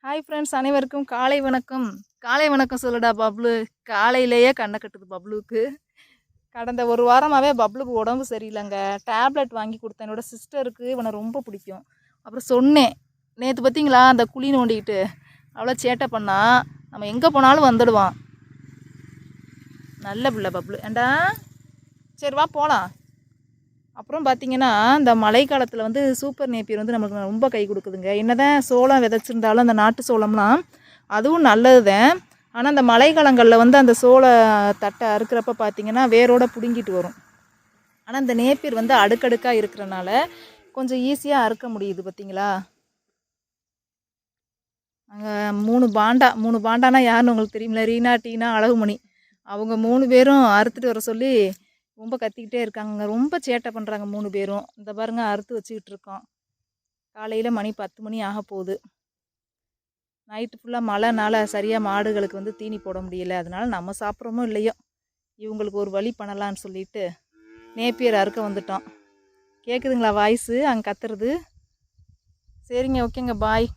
Hi friends, அனைவருக்கும் காலை வணக்கம். காலை வணக்கம் சொல்லுடா பப்ளு. காலையிலேயே கண்ணை கட்டுது பப்ளுவுக்கு. கடந்த ஒரு வாரமாகவே பப்ளுக்கு உடம்பு சரியில்லைங்க. டேப்லெட் வாங்கி கொடுத்தேன். என்னோடய சிஸ்டருக்கு இவனை ரொம்ப பிடிக்கும். அப்புறம் சொன்னேன், நேற்று பார்த்தீங்களா அந்த குழி நோண்டிக்கிட்டு அவ்வளோ சேட்டை பண்ணா. நம்ம எங்கே போனாலும் வந்துடுவான். நல்ல பிள்ளை பப்ளு. ஏண்டா சரி வா போகலாம். அப்புறம் பார்த்திங்கன்னா இந்த மழை காலத்தில் சூப்பர் நேப்பியர் நமக்கு ரொம்ப கை கொடுக்குதுங்க. என்ன தான் சோளம் விதைச்சிருந்தாலும் அந்த நாட்டு சோளம்லாம் அதுவும் நல்லது தான். ஆனால் அந்த மழை காலங்களில் அந்த சோள தட்டை அறுக்கிறப்ப பார்த்திங்கன்னா வேரோடு பிடுங்கிட்டு வரும். ஆனால் இந்த நேப்பியர் அடுக்கடுக்காக இருக்கிறனால கொஞ்சம் ஈஸியாக அறுக்க முடியுது. பார்த்திங்களா, அங்கே மூணு பாண்டானா யாருன்னு உங்களுக்கு தெரியுமில்ல? ரீனா, டீனா, அழகுமணி. அவங்க 3 பேரும் அறுத்துட்டு வர சொல்லி ரொம்ப கத்திக்கிட்டே இருக்காங்க. ரொம்ப சேட்டை பண்ணுறாங்க 3 பேரும். இந்த பாருங்க அறுத்து வச்சுக்கிட்டு இருக்கோம். காலையில் மணி 10 மணி ஆக போகுது. நைட்டு ஃபுல்லாக மழைனால சரியாக மாடுகளுக்கு தீனி போட முடியல. அதனால் நம்ம சாப்பிட்றோமோ இல்லையோ இவங்களுக்கு ஒரு வழி பண்ணலான்னு சொல்லிட்டு நேப்பியர் அறுக்க வந்துட்டோம். கேட்குதுங்களா வாய்ஸு அங்கே கத்துறது? சரிங்க, ஓகேங்க, பாய்.